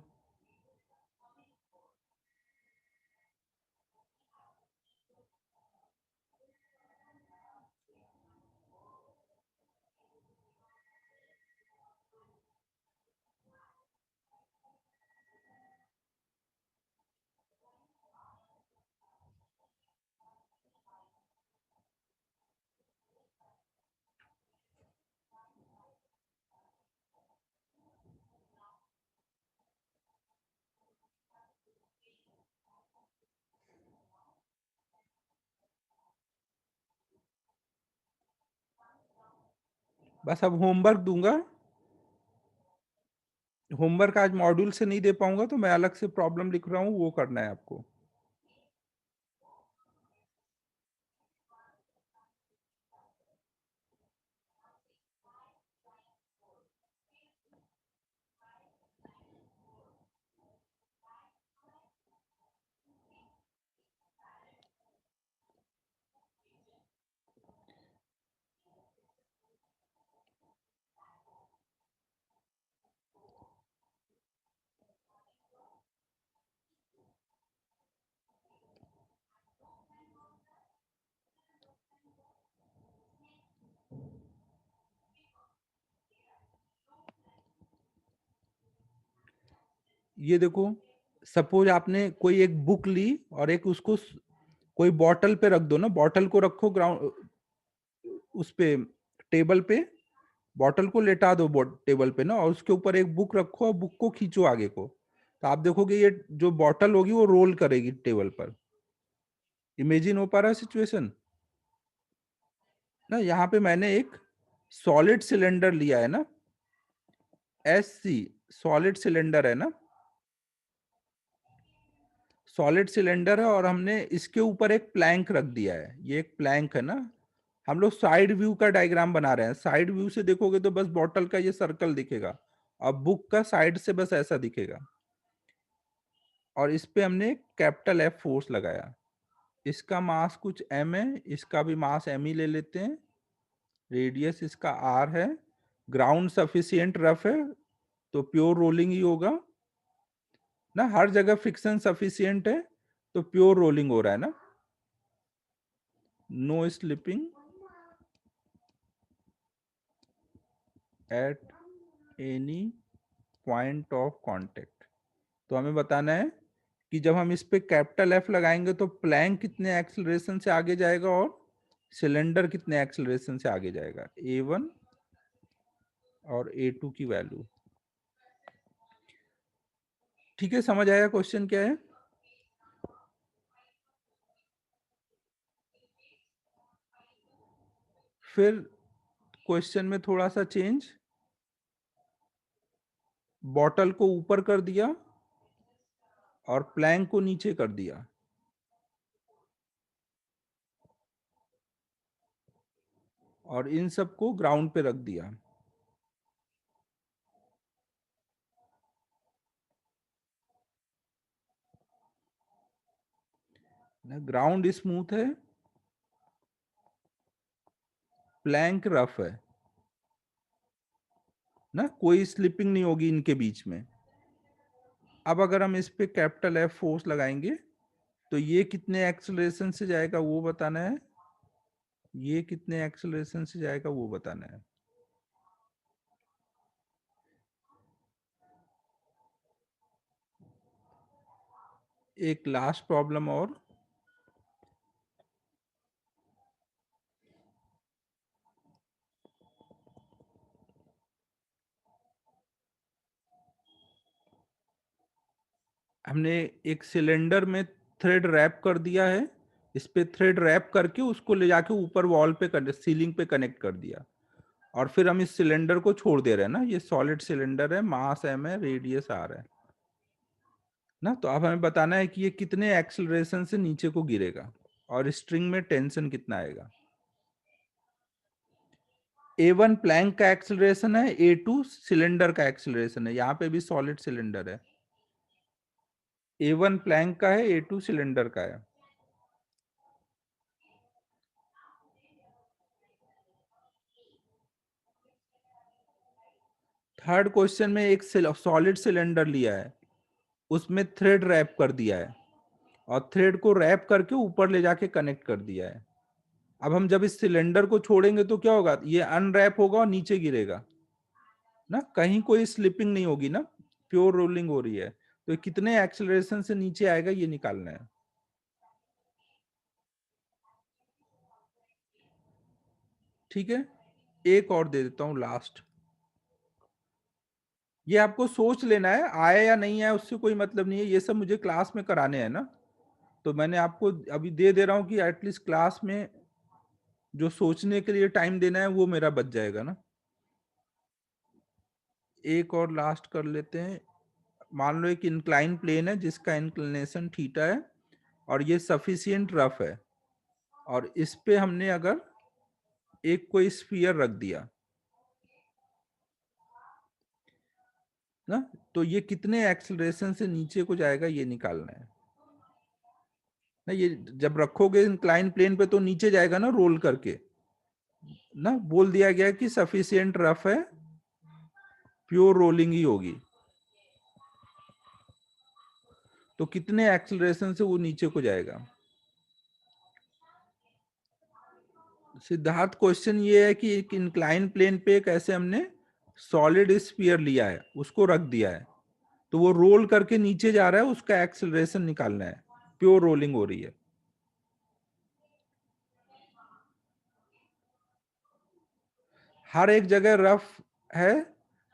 बस अब होमवर्क दूंगा। होमवर्क आज मॉड्यूल से नहीं दे पाऊंगा तो मैं अलग से प्रॉब्लम लिख रहा हूँ, वो करना है आपको। ये देखो, सपोज आपने कोई एक बुक ली और एक उसको कोई बॉटल पे रख दो ना, बॉटल को रखो ग्राउंड उस पे, टेबल पे, बॉटल को लेटा दो टेबल पे ना, और उसके ऊपर एक बुक रखो और बुक को खींचो आगे को, तो आप देखोगे ये जो बॉटल होगी वो रोल करेगी टेबल पर। इमेजिन हो पा रहा है सिचुएशन ना? यहाँ पे मैंने एक सॉलिड सिलेंडर लिया है ना, SC, सॉलिड सिलेंडर है ना, सॉलिड सिलेंडर है, और हमने इसके ऊपर एक प्लैंक रख दिया है। ये एक प्लैंक है ना। हम लोग साइड व्यू का डायग्राम बना रहे हैं। साइड व्यू से देखोगे तो बस बॉटल का ये सर्कल दिखेगा, और बुक का साइड से बस ऐसा दिखेगा। और इस पे हमने कैपिटल F फोर्स लगाया। इसका मास कुछ m है, इसका भी मास m ही ले लेते हैं। रेडियस इसका r है। ग्राउंड सफिशियंट रफ है तो प्योर रोलिंग ही होगा ना। हर जगह फ्रिक्शन सफिशियंट है तो प्योर रोलिंग हो रहा है ना। No slipping at any point of contact. तो हमें बताना है कि जब हम इस पे कैपिटल F लगाएंगे तो प्लैंक कितने एक्सेलरेशन से आगे जाएगा और सिलेंडर कितने एक्सेलरेशन से आगे जाएगा। A1 और A2 की वैल्यू। ठीक है, समझ आया क्वेश्चन क्या है? फिर क्वेश्चन में थोड़ा सा चेंज, बॉटल को ऊपर कर दिया और प्लैंक को नीचे कर दिया, और इन सबको ग्राउंड पे रख दिया। ना ग्राउंड स्मूथ है, प्लैंक रफ है ना, कोई स्लिपिंग नहीं होगी इनके बीच में। अब अगर हम इस पे कैपिटल एफ फोर्स लगाएंगे तो ये कितने एक्सेलरेशन से जाएगा वो बताना है, ये कितने एक्सेलरेशन से जाएगा वो बताना है। एक लास्ट प्रॉब्लम और, हमने एक सिलेंडर में थ्रेड रैप कर दिया है, इस पे थ्रेड रैप करके उसको ले जाके ऊपर वॉल पे सीलिंग पे कनेक्ट कर दिया, और फिर हम इस सिलेंडर को छोड़ दे रहे हैं ना, ये सॉलिड सिलेंडर है, मास m है, रेडियस r है ना। तो अब हमें बताना है कि ये कितने एक्सेलरेशन से नीचे को गिरेगा और स्ट्रिंग में टेंशन कितना आएगा। A1 प्लैंक का एक्सेलरेशन है, A2 सिलेंडर का एक्सेलरेशन है, यहाँ पे भी सॉलिड सिलेंडर है। A1 प्लैंक का है, A2 सिलेंडर का है। थर्ड क्वेश्चन में एक सॉलिड सिलेंडर लिया है, उसमें थ्रेड रैप कर दिया है और थ्रेड को रैप करके ऊपर ले जाके कनेक्ट कर दिया है। अब हम जब इस सिलेंडर को छोड़ेंगे तो क्या होगा, ये अनरैप होगा और नीचे गिरेगा ना, कहीं कोई स्लिपिंग नहीं होगी ना, प्योर रोलिंग हो रही है। तो कितने एक्सेलरेशन से नीचे आएगा ये निकालना है। ठीक है, एक और दे देता हूं लास्ट, ये आपको सोच लेना है, आए या नहीं आए उससे कोई मतलब नहीं है, ये सब मुझे क्लास में कराने हैं ना, तो मैंने आपको अभी दे दे रहा हूं कि एटलीस्ट क्लास में जो सोचने के लिए टाइम देना है वो मेरा बच जाएगा ना। एक और लास्ट कर लेते हैं। मान लो एक इंक्लाइन प्लेन है जिसका इंक्लिनेशन थीटा है और ये सफिशिएंट रफ है, और इस पे हमने अगर एक कोई स्फीयर रख दिया ना, तो ये कितने एक्सेलरेशन से नीचे को जाएगा ये निकालना है ना। ये जब रखोगे इंक्लाइन प्लेन पे तो नीचे जाएगा ना रोल करके ना, बोल दिया गया कि सफिशिएंट रफ है, प्योर रोलिंग ही होगी, तो कितने एक्सेलरेशन से वो नीचे को जाएगा। सिद्धार्थ क्वेश्चन ये है कि एक इंक्लाइन प्लेन पे एक ऐसे हमने सॉलिड स्फीयर लिया है, उसको रख दिया है, तो वो रोल करके नीचे जा रहा है, उसका एक्सेलरेशन निकालना है, प्योर रोलिंग हो रही है। हर एक जगह रफ है,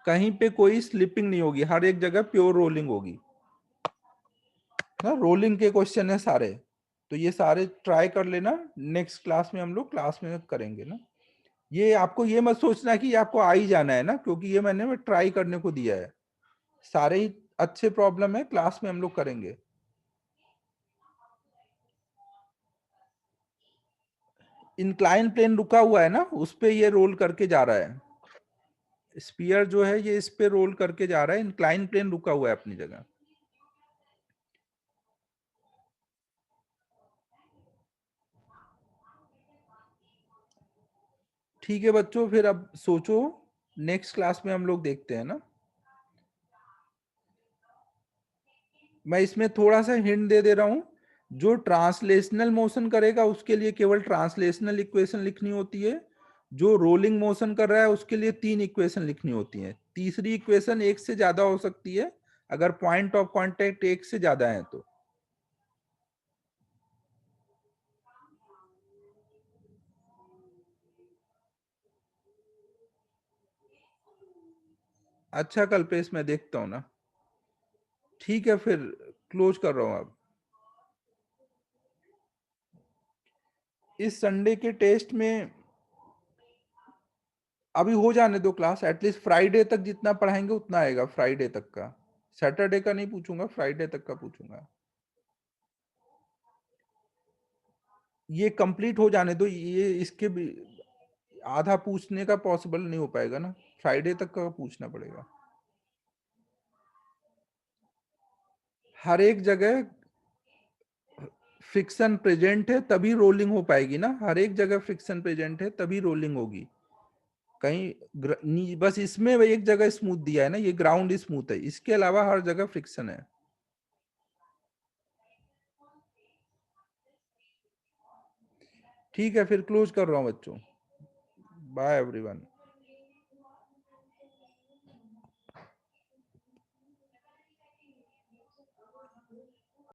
कहीं पे कोई स्लिपिंग नहीं होगी, हर एक जगह प्योर रोलिंग होगी ना, रोलिंग के क्वेश्चन है सारे, तो ये सारे ट्राई कर लेना, नेक्स्ट क्लास में हम लोग क्लास में करेंगे ना। ये आपको ये मत सोचना कि आपको आ ही जाना है ना, क्योंकि ये मैंने ट्राई करने को दिया है, सारे ही अच्छे प्रॉब्लम है, क्लास में हम लोग करेंगे। इंक्लाइन प्लेन रुका हुआ है ना, उस पे ये रोल करके जा रहा है, स्पीयर जो है ये इस पे रोल करके जा रहा है, इंक्लाइन प्लेन रुका हुआ है अपनी जगह। ठीक है बच्चों, फिर अब सोचो, नेक्स्ट क्लास में हम लोग देखते हैं ना। मैं इसमें थोड़ा सा हिंट दे दे रहा हूं, जो ट्रांसलेशनल मोशन करेगा उसके लिए केवल ट्रांसलेशनल इक्वेशन लिखनी होती है, जो रोलिंग मोशन कर रहा है उसके लिए 3 इक्वेशन लिखनी होती है, तीसरी इक्वेशन एक से ज्यादा हो सकती है अगर पॉइंट ऑफ कांटेक्ट एक से ज्यादा है तो। अच्छा कल्पेश, मैं देखता हूँ ना। ठीक है, फिर क्लोज कर रहा हूँ अब। इस संडे के टेस्ट में अभी हो जाने दो क्लास, एटलीस्ट फ्राइडे तक जितना पढ़ाएंगे उतना आएगा, फ्राइडे तक का, सैटरडे का नहीं पूछूंगा, फ्राइडे तक का पूछूंगा। ये कंप्लीट हो जाने दो, ये इसके भी आधा पूछने का पॉसिबल नहीं हो पाएगा ना, फ्राइडे तक का पूछना पड़ेगा। हर एक जगह फ्रिक्शन प्रेजेंट है तभी रोलिंग हो पाएगी ना, हर एक जगह फ्रिक्शन प्रेजेंट है तभी रोलिंग होगी। कहीं बस इसमें एक जगह स्मूथ दिया है ना, ये ग्राउंड स्मूथ है, इसके अलावा हर जगह फ्रिक्शन है। ठीक है, फिर क्लोज कर रहा हूं बच्चों। Bye everyone.